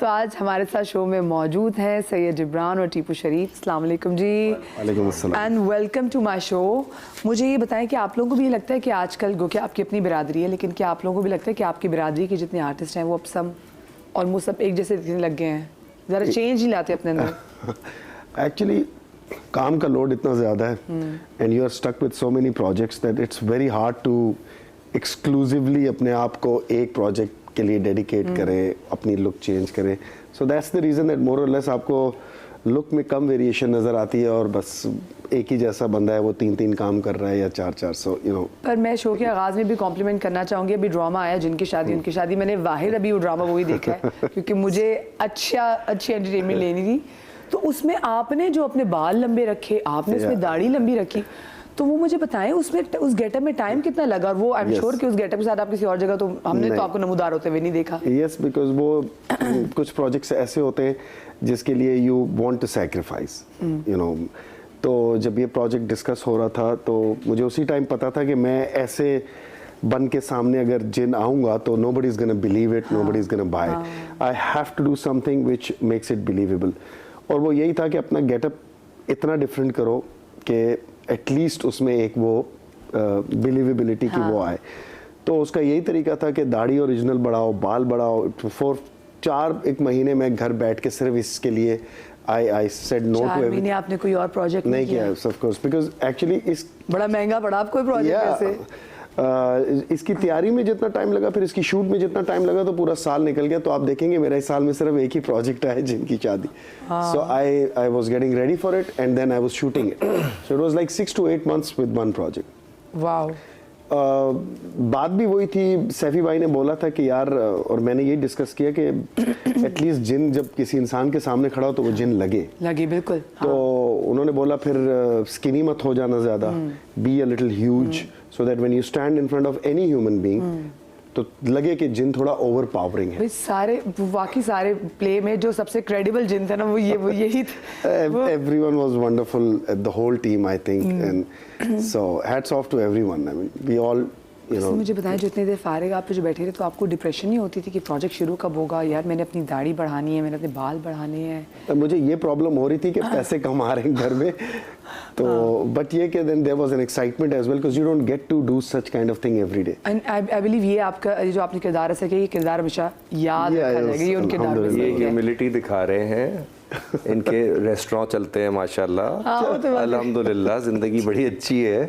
आज हमारे साथ शो में मौजूद हैं सैयद जिब्रान और टीपू शरीफ। अस्सलाम वालेकुम जी। वालेकुम अस्सलाम and welcome to my show. मुझे ये बताएं कि आप लोगों को भी ये लगता है कि आजकल गो कि आपकी अपनी बिरादरी है, लेकिन क्या आप लोगों को भी लगता है कि आपकी बिरादरी के जितने आर्टिस्ट हैं वो अब सब ऑलमोस्ट सब एक जैसे दिखने लग गए हैं, ज़रा चेंज नहीं लाते अपने अंदर? एक्चुअली काम का लोड इतना ज़्यादा है and you are stuck with so many projects that it's very hard to exclusively अपने आप को एक प्रोजेक्ट के लिए डेडिकेट करें, अपनी लुक चेंज करें। So that's the reason that more और लेस आपको लुक में कम वेरिएशन नज़र आती है और बस एक ही जैसा बंदा है वो 3-3 काम कर रहा है या 4-4। सो यू नो, पर मैं शो के आगाज़ में भी कॉम्प्लीमेंट करना चाहूँगी। अभी ड्रामा आया जिनकी शादी उनकी शादी, मैंने वाहिद अभी वो ड्रामा वो ही देखा है क्योंकि मुझे अच्छी एंटरटेनमेंट लेनी थी। तो उसमें आपने जो अपने बाल लंबे रखे, आपने उसमें दाढ़ी लंबी रखी, तो वो मुझे बताएं उसमें उस गेटअप में टाइम कितना लगा? और वो आई एम श्योर कि उस गेटअप के साथ आप किसी और जगह तो हमने तो आपको नमूदार होते हुए नहीं देखा। यस, बिकॉज वो कुछ प्रोजेक्ट्स ऐसे होते हैं जिसके लिए you want to sacrifice, you know. तो जब ये प्रोजेक्ट डिस्कस हो रहा था तो मुझे उसी टाइम पता था कि मैं ऐसे बन के सामने अगर जिन आऊँगा तो nobody is gonna believe it, nobody is gonna buy it. I have to do something which makes it believable. और वो यही था कि अपना गेटअप इतना डिफरेंट करो कि एटलीस्ट उसमें एक वो बिलीवेबिलिटी की वो आए। तो उसका यही तरीका था कि दाढ़ी ओरिजिनल बढ़ाओ, बाल बढ़ाओ। 4 महीने में घर बैठ के सिर्फ इसके लिए I said no to everything. आपने कोई और प्रोजेक्ट नहीं किया ऑफ कोर्स, बिकॉज एक्चुअली इस बड़ा महंगा पड़ा आपको प्रोजेक्ट ऐसे। इसकी तैयारी में जितना टाइम लगा, फिर इसकी शूट में जितना टाइम लगा, तो पूरा साल निकल गया। तो आप देखेंगे मेरा इस साल में सिर्फ एक ही प्रोजेक्ट है जिनकी शादी। So I was getting ready for it and then I was shooting it. So it was like 6 to 8 months with one project. Wow. बात भी वही थी, सैफी भाई ने बोला था कि यार, और मैंने ये डिस्कस किया कि एटलीस्ट जिन जब किसी इंसान के सामने खड़ा हो तो वो जिन लगे बिल्कुल। तो उन्होंने बोला फिर स्किनी मत हो जाना ज़्यादा, be a little huge so that when you stand in front of any human being तो लगे कि जिन थोड़ा ओवर पावरिंग है। बाकी सारे प्ले में जो सबसे क्रेडिबल जिन थे ना वो यही थे। Everyone was wonderful, the whole team I think, and so hats off to everyone. I mean we all, you know. मुझे बताएं, जो इतनी देर फारिग आप जो बैठे थे तो आपको डिप्रेशन नहीं होती थी कि प्रोजेक्ट शुरू कब होगा? यार मैंने अपनी दाढ़ी बढ़ानी है, मैंने अपने बाल बढ़ाने हैं। मुझे ये प्रॉब्लम हो रही थी कि पैसे कम आ रहे हैं घर में, तो बट ये कि then there was an excitement as well because you don't get to do such kind of thing every day. And I believe ये आपका जो आपने किरदार ऐसा किया, ये किरदार हमेशा याद रखा जाएगा। ये उनके किरदार में ये ह्यूमिलिटी दिखा रहे हैं। इनके रेस्टोरेंट चलते हैं माशाल्लाह, अल्हम्दुलिल्लाह, जिंदगी बड़ी अच्छी है।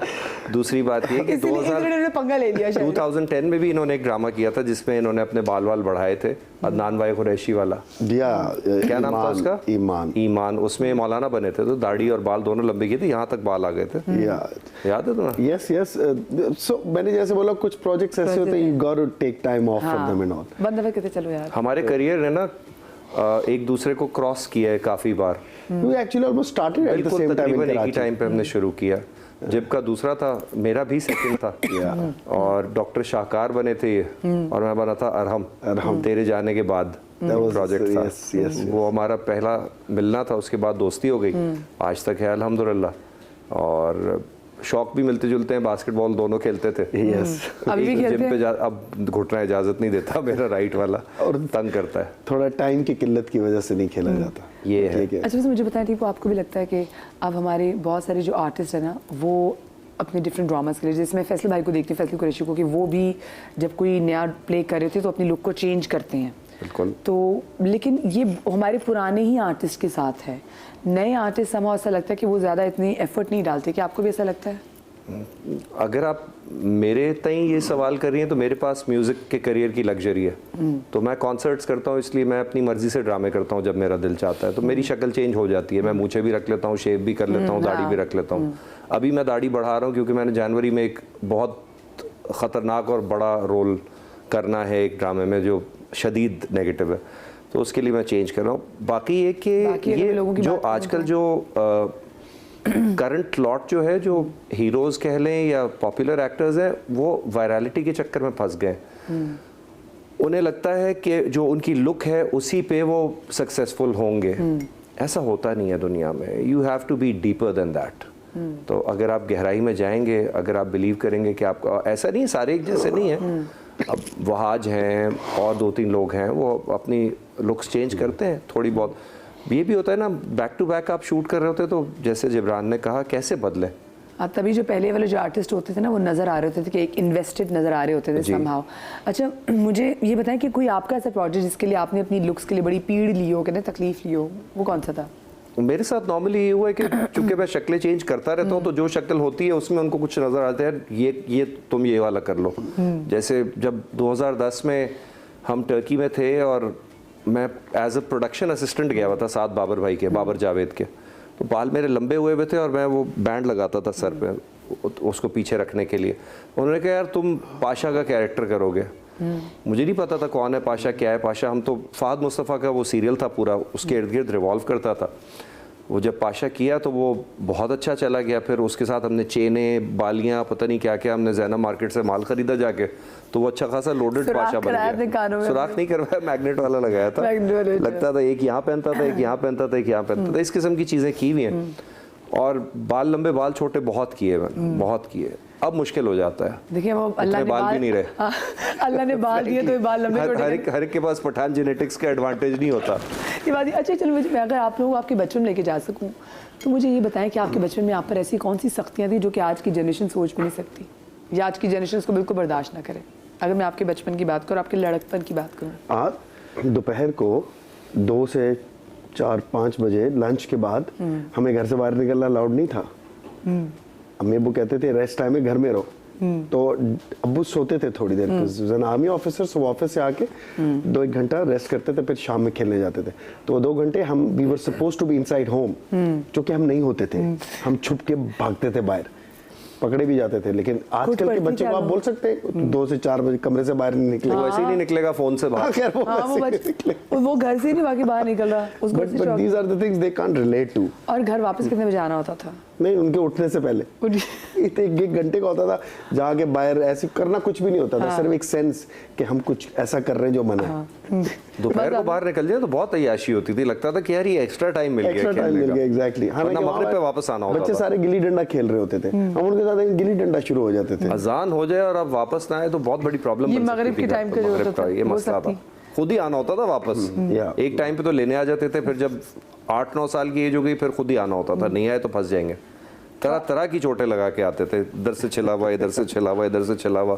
दूसरी बात ये कि 2010 में भी इन्होंने एक ड्रामा किया था जिसमें इन्होंने अपने बाल बढ़ाए थे, अदनान भाई कुरैशी वाला। क्या नाम था उसका? ईमान। उसमें मौलाना बने थे तो दाढ़ी और बाल दोनों लंबे किए थे, यहाँ तक बाल आ गए थे। याद है तुम्हें? यस। सो मैंने जैसे बोला कुछ प्रोजेक्ट्स ऐसे होते हैं, you got to take time off from them and all. बंदा कहते चलो यार, हमारे करियर ने ना एक दूसरे को क्रॉस किया है काफी बार। We actually almost started at the same time in एक ही टाइम पे हमने शुरू किया। जिब का दूसरा था, मेरा भी सेकंड था। और डॉक्टर शाहकार बने थे ये, और मैं बना था अरहम तेरे जाने के बाद प्रोजेक्ट था। वो हमारा पहला मिलना था, उसके बाद दोस्ती हो गई, आज तक है अल्हम्दुलिल्लाह। और शौक भी मिलते जुलते हैं, बास्केटबॉल दोनों खेलते थे। अभी भी खेलते हैं। अब घुटना इजाजत नहीं देता मेरा राइट वाला, और तंग करता है। थोड़ा टाइम की किल्लत की वजह से नहीं खेला जाता, ये है। अच्छा मुझे बताएं टीपू, आपको भी लगता है कि अब हमारे बहुत सारे जो आर्टिस्ट हैं ना वो अपने डिफरेंट ड्रामास के लिए, जैसे मैं फैसल भाई को देखती हूँ, फैसल कुरैशी को, कि वो भी जब कोई नया प्ले कर रहे थे तो अपनी लुक को चेंज करते हैं। बिल्कुल। तो लेकिन ये हमारे पुराने ही आर्टिस्ट के साथ है, नए आर्टिस्ट समझ ऐसा लगता है कि वो ज़्यादा इतनी एफर्ट नहीं डालते। क्या आपको भी ऐसा लगता है? अगर आप मेरे तई ये सवाल कर रही हैं तो मेरे पास म्यूज़िक के करियर की लग्जरी है। तो मैं कॉन्सर्ट्स करता हूँ, इसलिए मैं अपनी मर्जी से ड्रामे करता हूँ जब मेरा दिल चाहता है। तो मेरी शक्ल चेंज हो जाती है, मैं मूछें भी रख लेता हूँ, शेव भी कर लेता हूँ, दाढ़ी भी रख लेता हूँ। अभी मैं दाढ़ी बढ़ा रहा हूँ क्योंकि मैंने जनवरी में एक बहुत ख़तरनाक और बड़ा रोल करना है एक ड्रामे में जो शदीद नेगेटिव है, तो उसके लिए मैं चेंज कर रहा हूँ। बाकी ये कि ये जो आजकल जो करंट लॉट जो है, जो हीरोज़ कह लें या पॉपुलर एक्टर्स हैं, वो वायरलिटी के चक्कर में फंस गए। उन्हें लगता है कि जो उनकी लुक है उसी पे वो सक्सेसफुल होंगे। ऐसा होता नहीं है दुनिया में। You have to be deeper than that. तो अगर आप गहराई में जाएंगे, अगर आप बिलीव करेंगे कि आपका ऐसा नहीं, सारे एक जैसे नहीं है, अब वहाज हैं और 2-3 लोग हैं, वो अपनी लुक्स चेंज करते हैं थोड़ी बहुत। ये भी होता है ना, बैक टू बैक आप शूट कर रहे होते तो जैसे जिब्रान ने कहा कैसे बदले। तभी जो पहले वाले जो आर्टिस्ट होते थे ना वो नज़र आ रहे होते थे कि एक इन्वेस्टेड नज़र आ रहे होते थे समहाउ। अच्छा मुझे ये बताएं कि कोई आपका ऐसा प्रोजेक्ट जिसके लिए आपने अपनी लुक्स के लिए बड़ी पीड़ ली हो, कहते तकलीफ ली हो, वो कौन सा था? मेरे साथ नॉर्मली ये हुआ है कि चूंकि मैं शक्लें चेंज करता रहता हूँ तो जो शक्ल होती है उसमें उनको कुछ नज़र आता है, ये तुम ये वाला कर लो। जैसे जब 2010 में हम टर्की में थे और मैं एज अ प्रोडक्शन असिस्टेंट गया हुआ था साथ बाबर भाई के, बाबर जावेद के, तो बाल मेरे लंबे हुए हुए थे और मैं वो बैंड लगाता था सर पे उसको पीछे रखने के लिए। उन्होंने कहा यार तुम पाशा का कैरेक्टर करोगे। मुझे नहीं पता था कौन है पाशा, क्या है पाशा। हम तो फहद मुस्तफ़ा का वो सीरियल था पूरा, उसके इर्द गिर्द रिवॉल्व करता था। वो जब पाशा किया तो वो बहुत अच्छा चला गया। फिर उसके साथ हमने चेनें, बालियाँ, पता नहीं क्या क्या, हमने जैना मार्केट से माल खरीदा जाके, तो वो अच्छा खासा लोडेड पाशा बन गया। सुराख नहीं करवाया, मैग्नेट वाला लगाया था। लगता था एक यहाँ पहनता था, एक यहाँ पहनता था, एक यहाँ पहनता था। इस किस्म की चीज़ें की हुई हैं। और बाल लंबे बाल छोटे बहुत किए मैंने, बहुत किए। अब मुश्किल हो जाता है। देखिए वो अल्लाह ने बाल भी नहीं रहे। अल्लाह ने बाल दिए तो बाल लंबे छोटे। हर एक के पास पठान जेनेटिक्स का एडवांटेज नहीं होता। ये बात। अच्छा चलो, मैं अगर आप लोग आपके बचपन में लेके जा सकूं तो मुझे ये बताएं कि आपके बचपन में आप पर ऐसी कौन सी सख्तियां थी जो कि आज की जनरेशन सोच भी नहीं सकती या आज की जनरेशन को बिल्कुल बर्दाश्त ना करे? अगर मैं आपके बचपन की बात करूँ, आपके लड़कपन की बात करूँ। आज दोपहर को 2 से 4-5 बजे लंच के बाद हमें घर से बाहर निकलना अलाउड नहीं था। अम्मी अब्बू कहते थे रेस्ट टाइम में घर में रहो, तो अब्बू सोते थे थोड़ी देर। आर्मी ऑफिसर, वो ऑफिस से आके 2-1 घंटा रेस्ट करते थे, फिर शाम में खेलने जाते थे। तो 2 घंटे हम we were suppose to be inside home, जो कि हम नहीं होते थे। हम छुप के भागते थे बाहर, पकड़े भी जाते थे। लेकिन आजकल के बच्चे को आप बोल सकते हैं 2 से 4 बजे कमरे से बाहर नहीं निकले, वैसे ही नहीं निकलेगा फोन से बाहर। वो घर से नहीं बाकी बाहर निकल रहा। But these are the things they can't relate to. और घर वापस कितने बजे आना होता था? नहीं, उनके उठने से पहले 1 घंटे का होता था, जाके बाहर ऐसे करना कुछ भी नहीं होता था। सिर्फ एक सेंस कि हम कुछ ऐसा कर रहे हैं जो मना है। दोपहर को बाहर निकल जाए तो बहुत अय्याशी होती थी, लगता था कि यार ये एक्स्ट्रा टाइम मिल गया। एग्जैक्टली। मगरिब पे वापस आना होता था। बच्चे सारे गिल्ली डंडा खेल रहे होते थे, हम उनके साथ गिल्ली डंडा शुरू हो जाते थे। अजान हो जाए और अब वापस ना आए तो बहुत बड़ी प्रॉब्लम ये मगरिब के टाइम का जो होता था, ये मसला था। खुद ही आना होता था वापस। एक टाइम पे तो लेने आ जाते थे, फिर जब 8-9 साल की एज हो गई फिर खुद ही आना होता था। नहीं आए तो फंस जाएंगे। तरह तरह की चोटें लगा के आते थे, इधर से छिला हुआ, इधर से छिला हुआ, इधर से छिला हुआ।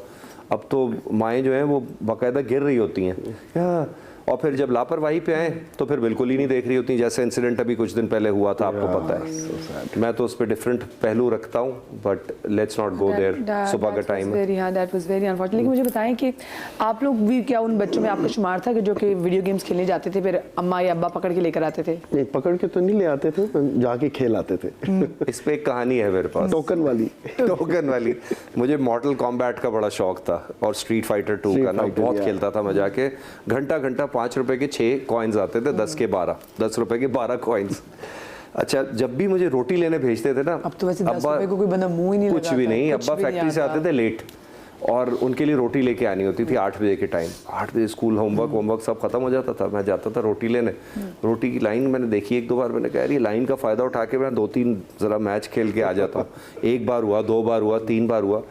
अब तो माएँ जो हैं वो बाकायदा गिर रही होती हैं। और फिर जब लापरवाही पे आए तो फिर बिल्कुल ही नहीं देख रही होती। जैसे इंसिडेंट अभी कुछ दिन पहले हुआ था, आपको पता है। मैं तो उस पर डिफरेंट पहलू रखता हूँ, but let's not go there. सुबह का टाइम है। That was very unfortunate. लेकिन मुझे बताएं कि आप लोग भी क्या उन बच्चों में आपका शुमार था कि जो कि वीडियो गेम्स खेलने जाते थे, फिर अम्मा या अब्बा पकड़ के लेकर आते थे? नहीं, पकड़ के तो नहीं ले आते थे, जाके खेल आते थे। इस पे एक कहानी है मेरे पास, टोकन वाली। मुझे मॉर्टल कॉम्बैट का बड़ा शौक था और स्ट्रीट फाइटर 2 का ना बहुत खेलता था मैं जाके। घंटा 5 रुपए के 6 कॉइन्स आते थे, 10 के 12, 10 रुपए के 12 कॉइन्स। अच्छा, जब भी मुझे रोटी लेने भेजते थे ना, अब तो वैसे 10 रुपए को कोई बंदा मुंह ही नहीं लगाता। कुछ भी नहीं। अब्बा फैक्ट्री से आते थे लेट और उनके लिए रोटी लेके आनी होती थी 8 बजे के टाइम। 8 बजे स्कूल होमवर्क सब खत्म हो जाता था, मैं जाता था रोटी लेने। रोटी की लाइन मैंने देखी 1-2 बार, मैंने कहा यार ये लाइन का फ़ायदा उठा के मैं 2-3 ज़रा मैच खेल के आ जाता हूँ। 1 बार हुआ, 2 बार हुआ, 3 बार हुआ।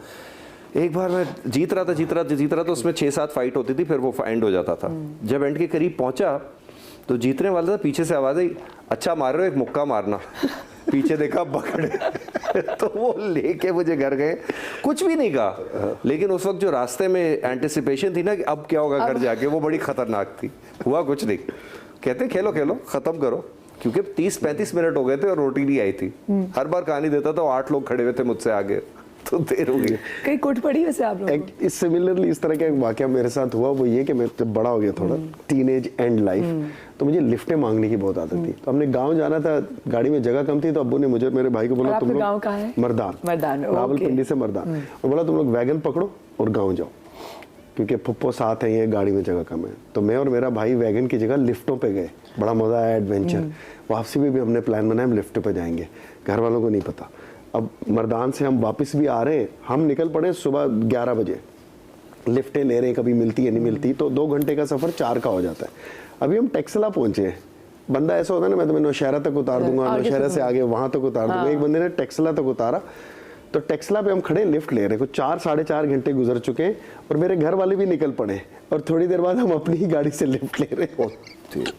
एक बार मैं जीत रहा था तो उसमें 6-7 फाइट होती थी, फिर वो एंड हो जाता था। जब एंड के करीब पहुंचा तो जीतने वाला था, पीछे से आवाज़ आई, अच्छा मार रहे हो, एक मुक्का मारना। पीछे देखा पकड़े तो वो लेके मुझे घर गए, कुछ भी नहीं कहा। लेकिन उस वक्त जो रास्ते में एंटिसिपेशन थी ना कि अब क्या होगा घर जाके, वो बड़ी खतरनाक थी। हुआ कुछ नहीं, कहते खेलो खत्म करो, क्योंकि 30-35 मिनट हो गए थे और रोटी नहीं आई थी। हर बार कहानी देता था, 8 लोग खड़े हुए थे मुझसे आगे, तो देर हो गई। कहीं कुट पड़ी वैसे आप लोग? इस सिमिलरली इस तरह का एक वाकया मेरे साथ हुआ। वो ये कि मैं जब बड़ा हो गया थोड़ा, टीनेज एंड लाइफ, तो मुझे लिफ्टें मांगने की बहुत आदत थी। तो हमने गांव जाना था, गाड़ी में जगह कम थी, तो अब्बू ने मुझे, मेरे भाई को बोला तुम लोग, गांव कहाँ है? मर्दान, रावलपिंडी से मर्दान, और बोला तुम लोग वैगन पकड़ो और गाँव जाओ, क्योंकि फुप्पो साथ है, ये गाड़ी में जगह कम है। तो मैं और मेरा भाई वैगन की जगह लिफ्टों पे गए, बड़ा मजा आया, एडवेंचर। वापसी में भी हमने प्लान बनाया हम लिफ्ट पे जाएंगे, घर वालों को नहीं पता। अब मर्दान से हम वापस भी आ रहे हैं, हम निकल पड़े सुबह 11 बजे, लिफ्टें ले रहे हैं, कभी मिलती है नहीं मिलती, तो 2 घंटे का सफर 4 का हो जाता है। अभी हम टेक्सला पहुंचे हैं, बंदा ऐसा होता है ना, मैं तुम्हें नौशहरा तक उतार दूंगा, नौशहरा से आगे वहां तक उतार दूंगा। एक बंदे ने टेक्सला तक उतारा, तो टेक्सला पे हम खड़े लिफ्ट ले रहे हैं, कुछ 4-4.5 घंटे गुजर चुके हैं और मेरे घर वाले भी निकल पड़े और थोड़ी देर बाद हम अपनी ही गाड़ी से लिफ्ट ले रहे हैं।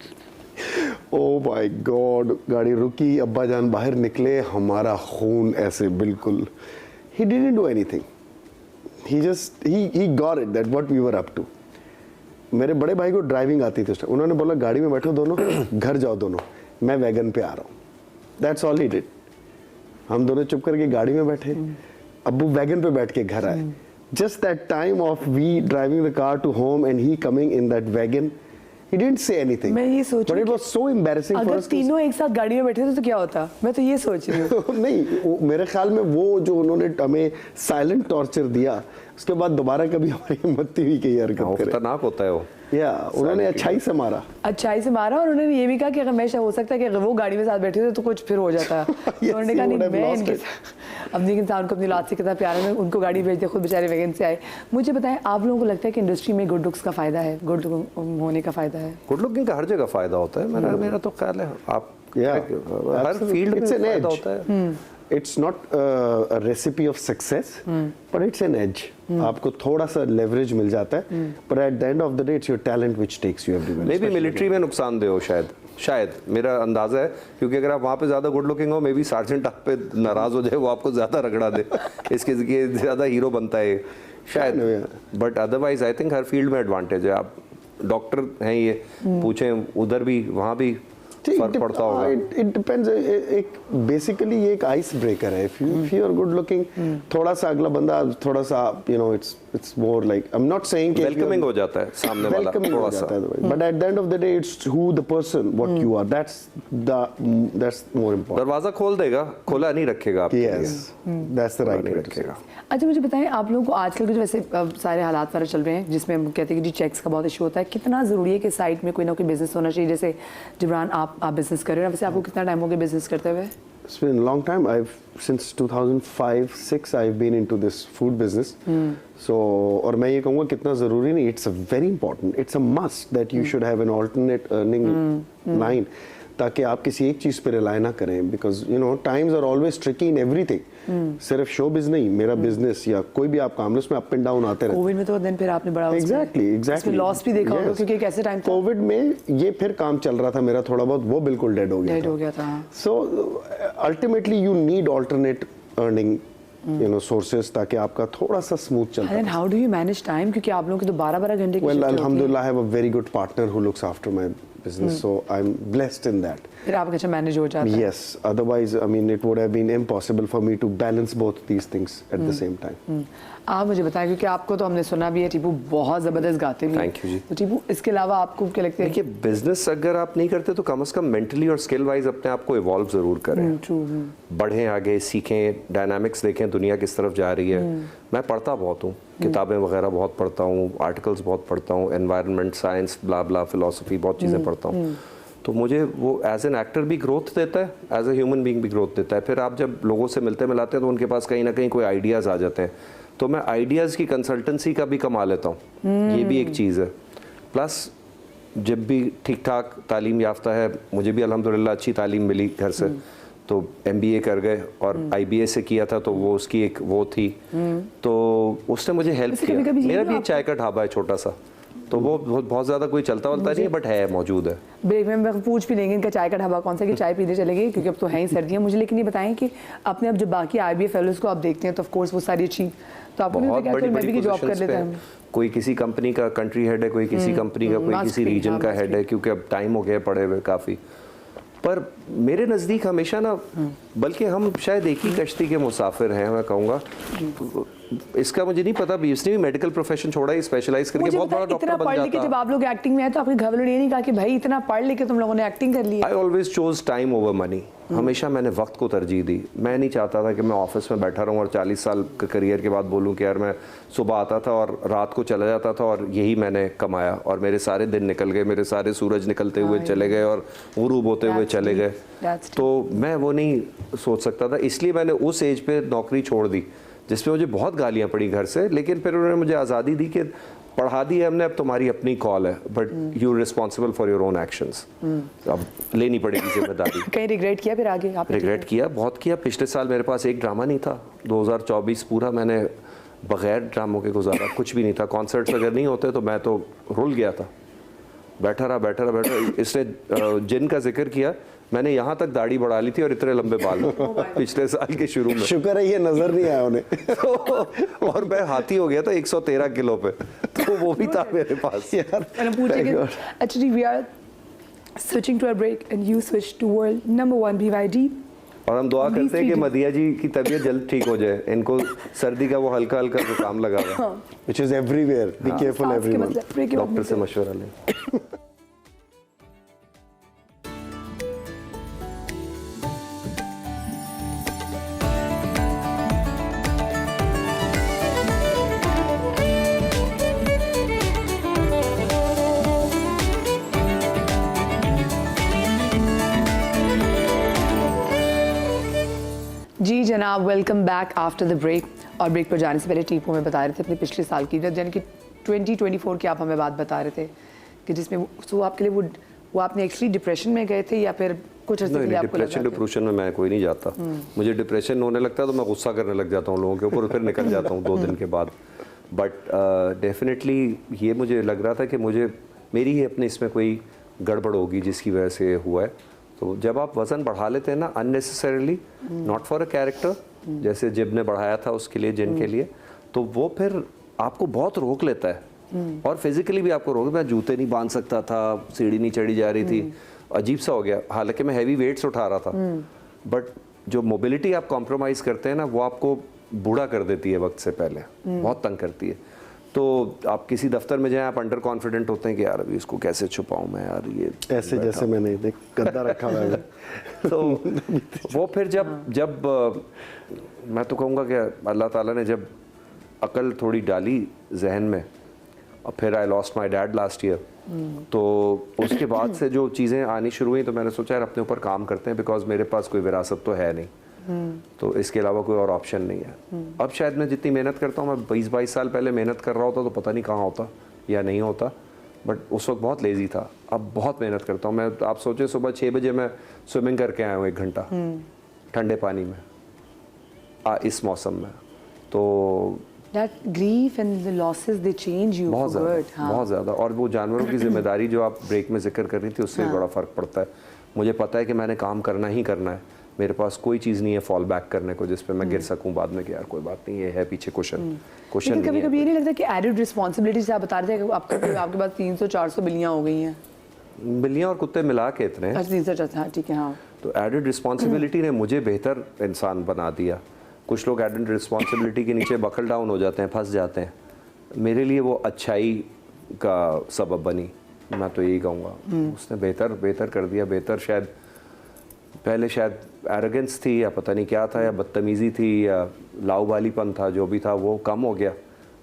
ओ माय गॉड, गाड़ी रुकी, अब्बा जान बाहर निकले, हमारा खून ऐसे बिल्कुल, he didn't do anything, he got it that what we were up to। मेरे बड़े भाई को ड्राइविंग आती थी, उन्होंने बोला गाड़ी में बैठो दोनों, घर जाओ दोनों, मैं वैगन पे आ रहा हूँ। That's all he did. हम दोनों चुप करके गाड़ी में बैठे, अब्बू वैगन पे बैठ के घर आए। Just that time of we driving the car to home and he coming in that wagon, he didn't say anything। मैं ये सोच but it was so embarrassing for अगर us to- तीनों एक साथ गाड़ी में बैठे थे तो क्या होता, मैं तो ये सोच रही हूँ। नहीं, मेरे ख्याल में वो जो उन्होंने हमें साइलेंट टॉर्चर दिया, उसके बाद दोबारा कभी हमारी हिम्मत नहीं हुई कि ये हरकत करे। खतरनाक होता है वो। या उन्होंने अच्छाई से मारा। अच्छाई से मारा और उन्होंने ये भी कहा कि अगर मैं हो सकता है कि अगर वो गाड़ी में साथ बैठे थे तो कुछ फिर हो जाता। तो उन्होंने कहा he नहीं, would have मैं lost इनके it। साथ अपनी इंसान को अपनी औलाद से कितना प्यार है, मैं उनको गाड़ी भेज दिया, खुद बेचारे वैगन से आए। मुझे बताएं, आप लोगों को लगता है कि इंडस्ट्री में गुड लुक्स का फायदा है, गुड होने का फायदा है? गुड लुकिंग का हर जगह फायदा होता है, मेरा तो ख्याल है आप हर फील्ड में It's an फायदा edge। होता है। It's not a recipe of success, but it's an edge। आपको थोड़ा सा leverage मिल जाता है, but at the end of the day it's your talent which takes you everywhere। May be military में नुकसानदेह हो शायद मेरा अंदाजा है, क्योंकि अगर आप वहाँ पे ज़्यादा गुड लुकिंग हो, मे बी सार्जेंट आप पे नाराज़ हो जाए, वो आपको ज़्यादा रगड़ा दे, इसके ज़्यादा हीरो बनता है शायद। But otherwise I think her field में एडवांटेज है। आप डॉक्टर हैं, ये पूछें उधर भी वहाँ भी फर्क पड़ता होगा। It depends। एक बेसिकली ये एक आइस ब्रेकर है। If you are good looking, थोड़ा सा अगला बंदा थोड़ा सा it's more like, I'm not saying कि वेलकमिंग हो जाता है सामने वाला welcoming थोड़ा हो सा। जाता है, but at the end of the day it's who the person, what you are, that's more important। दरवाजा खोल देगा, खोला नहीं रखेगा आपके लिए। Yes, that's the right नहीं way to say। रखेगा। अच्छा मुझे बताएं, आप लोगों को आजकल के जो वैसे सारे हालात वगैरह चल रहे हैं जिसमें हम कहते हैं कि जी चेक्स का बहुत इशू होता है, कितना ज़रूरी है कि साइड में कोई ना कोई बिजनेस होना चाहिए? जैसे जिब्रान आप बिजनेस कर रहे हो, वैसे आपको कितना टाइम हो गया बिजनेस करते हुए? It's been a long time। Since 2005-6 I've been into this food business। So और मैं ये कहूँगा कितना ज़रूरी नहीं, it's a very important, it's a must that you should have an alternate earning line, ताकि आप किसी एक चीज़ पे रिलाई ना करें, because you know times are always tricky in everything। सिर्फ शो बिजनेस नहीं, मेरा बिजनेस या कोई भी आप काम लो, उसमें अप एंड डाउन आते रहते हैं। कोविड में तो दिन फिर आपने बड़ा एग्जैक्टली लॉस भी देखा होगा, क्योंकि एक ऐसे टाइम था कोविड में ये फिर काम चल रहा था मेरा थोड़ा बहुत, वो बिल्कुल डेड हो गया था। So ultimately you need alternate earning sources, ताकि आपका थोड़ा सा स्मूथ चलता है। And how do you manage time, क्योंकि आप लोगों की तो 12-12 घंटे की वेल शिफ्ट होती है। अल्हम्दुलिल्लाह I have a very good partner who looks after my business, so I'm blessed in that। फिर आपका अच्छा मैनेज हो जाता है। Yes, otherwise I mean it would have been impossible for me to balance both these things at the same time। आप मुझे बताएं, क्योंकि आपको तो हमने सुना भी है टीपू बहुत ज़बरदस्त गाते भी हैं। Thank you जी। तो टीपू इसके अलावा आपको क्या लगता है? देखिए, बिजनेस अगर आप नहीं करते तो कम से कम मेंटली और स्किल वाइज अपने आप को इवॉल्व जरूर करें, बढ़ें आगे, सीखें, डायनामिक्स देखें दुनिया किस तरफ जा रही है। मैं पढ़ता बहुत हूँ, किताबें वगैरह बहुत पढ़ता हूँ, आर्टिकल्स बहुत पढ़ता हूँ, एनवायरनमेंट साइंस ब्ला ब्ला फिलोसफी बहुत चीज़ें पढ़ता हूँ। तो मुझे वो एज एन एक्टर भी ग्रोथ देता है, एज ए ह्यूमन बीइंग भी ग्रोथ देता है। फिर आप जब लोगों से मिलते मिलाते हैं तो उनके पास कहीं ना कहीं कोई आइडियाज़ आ जाते हैं, तो मैं आइडियाज़ की कंसल्टेंसी का भी कमा लेता हूँ। ये भी एक चीज़ है। प्लस जब भी ठीक ठाक तालीम याफ्ता है, मुझे भी अल्हम्दुलिल्लाह अच्छी तालीम मिली घर से, तो MBA कर गए और IBA से किया था, तो वो उसकी एक वो थी, तो उसने मुझे हेल्प किया। मेरा भी एक चाय का ढाबा है छोटा सा, तो वो बहुत ज़्यादा कोई चलता वलता नहीं है, बट है, मौजूद है। ब्रेक में पूछ भी लेंगे इनका चाय का ढाबा कौन सा, कि चाय पीने चलेंगे, क्योंकि अब तो है ही सर्दियाँ। मुझे लेकिन ये बताएं कि अपने अब जो बाकी IBA फेलोज को आप देखते हैं तो ऑफ कोर्स वो सारी अच्छी, तो आपको नहीं लगता कि मैं भी जॉब कर लेता हूँ? कोई किसी कंपनी का कंट्री हेड है, कोई किसी कंपनी का, कोई किसी रीजन का हेड है, क्योंकि अब टाइम हो गया पड़े हुए काफ़ी। पर मेरे नज़दीक हमेशा ना, बल्कि हम शायद एक ही कश्ती के मुसाफिर हैं, मैं कहूँगा। इसका मुझे नहीं पता भी, इसने भी मेडिकल प्रोफेशन छोड़ा ही स्पेशलाइज करके बहुत बड़ा डॉक्टर बन जाता। जब आप लोग एक्टिंग में आए तो आपके घर वालों ने ये नहीं कहा कि भाई इतना पढ़ लिख के तुम लोगों ने एक्टिंग कर ली? I always chose time over money. हमेशा मैंने वक्त को तरजीह दी। मैं नहीं चाहता था कि मैं ऑफिस में बैठा रहूँ और 40 साल के करियर के बाद बोलूँ कि यार मैं सुबह आता था और रात को चला जाता था और यही मैंने कमाया और मेरे सारे दिन निकल गए, मेरे सारे सूरज निकलते हुए चले गए और गुरूब होते हुए चले गए। तो मैं वो नहीं सोच सकता था, इसलिए मैंने उस एज पे नौकरी छोड़ दी जिसमें मुझे बहुत गालियाँ पड़ी घर से। लेकिन फिर उन्होंने मुझे आज़ादी दी कि पढ़ा दी है हमने, अब तुम्हारी अपनी कॉल है, but you responsible for your own actions. अब लेनी पड़ेगी जिम्मेदारी। कहीं रिग्रेट किया फिर आगे आपने? रिग्रेट किया, बहुत किया। पिछले साल मेरे पास एक ड्रामा नहीं था, 2024 पूरा मैंने बगैर ड्रामों के गुजारा, कुछ भी नहीं था। कॉन्सर्ट्स अगर नहीं होते तो मैं तो रुल गया था, बैठा रहा। इसने जिन का जिक्र किया, मैंने यहाँ तक दाढ़ी बढ़ा ली थी और इतने लंबे बाल पिछले साल के शुरू में। शुक्र है ये नजर नहीं आया उन्हें। तो और मैं हाथी हो गया था 113 किलो पे, तो वो भी था मेरे पास यार अच्छा जी, we are switching to a break and you switch to world number 1 BYD। और हम दुआ करते हैं कि मदिया जी की तबीयत जल्द ठीक हो जाए। इनको सर्दी का वो हल्का हल्का जुकाम लगा हुआ है, which is everywhere, be careful everyone। Doctor से मशवरा लें। जी जनाब, welcome back after the break. और ब्रेक पर जाने से पहले टीपो में बता रहे थे अपने पिछले साल की, यानी कि 2024 की आप हमें बात बता रहे थे कि जिसमें वो आपके लिए वो आपने एक्चुअली डिप्रेशन में गए थे या फिर कुछ ऐसे के लिए आपको लगा? डिप्रेशन में मैं कोई नहीं जाता। मुझे डिप्रेशन होने लगता है तो मैं गुस्सा करने लग जाता हूँ लोगों के ऊपर, फिर निकल जाता हूँ 2 दिन के बाद। बट डेफिनेटली ये मुझे लग रहा था कि मेरी ही अपने इसमें कोई गड़बड़ होगी जिसकी वजह से हुआ है। तो जब आप वज़न बढ़ा लेते हैं ना unnecessarily, not for a character, जैसे जिब ने बढ़ाया था उसके लिए, जिन के लिए, तो वो फिर आपको बहुत रोक लेता है और फिजिकली भी आपको रोक। मैं जूते नहीं बांध सकता था, सीढ़ी नहीं चढ़ी जा रही थी, अजीब सा हो गया। हालांकि मैं हैवी वेट्स उठा रहा था, बट जो मोबिलिटी आप कॉम्प्रोमाइज़ करते हैं ना, वो आपको बूढ़ा कर देती है वक्त से पहले, बहुत तंग करती है। तो आप किसी दफ्तर में जाएं, आप अंडर कॉन्फिडेंट होते हैं कि यार अभी इसको कैसे छुपाऊं मैं, यार ये ऐसे जैसे मैंने देख गद्दा रखा हुआ है। तो वो फिर जब मैं तो कहूँगा कि अल्लाह ताला ने जब अकल थोड़ी डाली जहन में, और फिर I lost my dad last year, तो उसके बाद से जो चीज़ें आनी शुरू हुई तो मैंने सोचा यार अपने ऊपर काम करते हैं, बिकॉज मेरे पास कोई विरासत तो है नहीं, तो इसके अलावा कोई और ऑप्शन नहीं है। अब शायद मैं जितनी मेहनत करता हूँ, मैं 20-22 साल पहले मेहनत कर रहा होता तो पता नहीं कहाँ होता या नहीं होता, बट उस वक्त बहुत लेज़ी था। अब बहुत मेहनत करता हूँ मैं। आप सोचे सुबह 6 बजे मैं स्विमिंग करके आया हूँ 1 घंटा ठंडे पानी में इस मौसम में। तो That grief and the losses they change you बहुत for ज़्यादा, good, हाँ। बहुत ज़्यादा। और वो जानवरों की जिम्मेदारी जो आप ब्रेक में जिक्र कर रही थी, उससे बड़ा फ़र्क पड़ता है। मुझे पता है कि मैंने काम करना ही करना है, मेरे पास कोई चीज़ नहीं है फॉल बैक करने को जिस पे मैं गिर सकूं बाद में कि यार कोई बात नहीं, ये है पीछे क्वेश्चन लेकिन कभी कभी ये नहीं लगता कि एडेड रिस्पॉन्सिबिलिटी से आप बता रहे थे कि आपके पास 300-400 बिल्लियाँ हो गई हैं? बिल्लियाँ और कुत्ते मिला के इतने, 300, हाँ ठीक है, हाँ। तो एडेड रिस्पॉन्सिबिलिटी ने मुझे बेहतर इंसान बना दिया। कुछ लोग एडेड रिस्पॉन्सिबिलिटी के नीचे बकल डाउन हो जाते हैं, फंस जाते हैं। मेरे लिए वो अच्छाई का सबब बनी, मैं तो यही कहूँगा। उसने बेहतर कर दिया। बेहतर शायद पहले शायद एरोगेंस थी या पता नहीं क्या था, या बदतमीज़ी थी या लाउबालीपन था, जो भी था वो कम हो गया।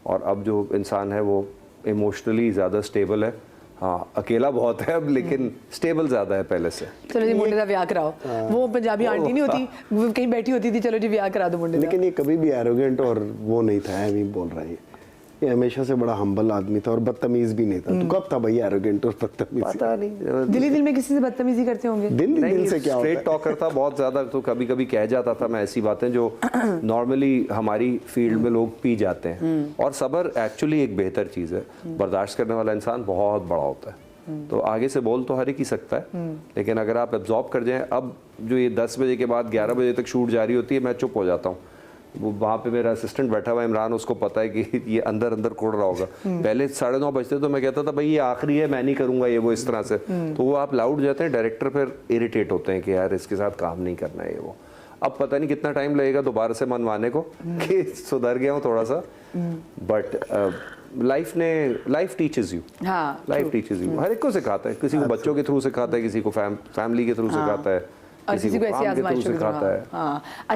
और अब जो इंसान है वो इमोशनली ज़्यादा स्टेबल है। हाँ, अकेला बहुत है अब, लेकिन स्टेबल ज़्यादा है पहले से। चलो जी मुंडे दा ब्याह कराओ। वो पंजाबी आंटी नहीं होती, वो कहीं बैठी होती थी, चलो जी ब्याह करा दो मुंडे दा। लेकिन ये कभी भी एरोगेंट और वो नहीं था, है नहीं बोल रहा है। ये हमेशा से बड़ा हम्बल आदमी था और बदतमीज भी नहीं था। तो कब था भाई एरोगेंट और बदतमीज? पता नहीं, दिल में किसी से बदतमीजी करते होंगे? दिल से क्या होता है? स्ट्रेट टॉकर था बहुत ज़्यादा, तो कभी कभी कह जाता था मैं ऐसी बातें जो नॉर्मली हमारी फील्ड में लोग पी जाते हैं। और सब्र एक्चुअली एक बेहतर चीज़ है। बर्दाश्त करने वाला इंसान बहुत बड़ा होता है। तो आगे से बोल तो हर एक ही सकता है, लेकिन अगर आप एब्जॉर्ब कर जाएं, अब जो ये 10 बजे के बाद 11 बजे तक शूट जारी होती है, मैं चुप हो जाता हूँ। वो वहाँ पे मेरा असिस्टेंट बैठा हुआ इमरान, उसको पता है कि ये अंदर अंदर कोड़ रहा होगा। पहले 9:30 बजते तो मैं कहता था भाई ये आखिरी है, मैं नहीं करूँगा ये वो, इस तरह से। तो वो आप लाउड जाते हैं, डायरेक्टर फिर इरिटेट होते हैं कि यार इसके साथ काम नहीं करना है ये वो। अब पता नहीं कितना टाइम लगेगा दोबारा से मनवाने को कि सुधर गया हूँ थोड़ा सा, but life teaches you. Life teaches you, हर एक को सिखाता है। किसी को बच्चों के थ्रू सिखाता है, किसी को फैमिली के थ्रू सिखाता है, और किसी को ऐसी आजमाइशों के सिखाता है। हाँ। अच्छा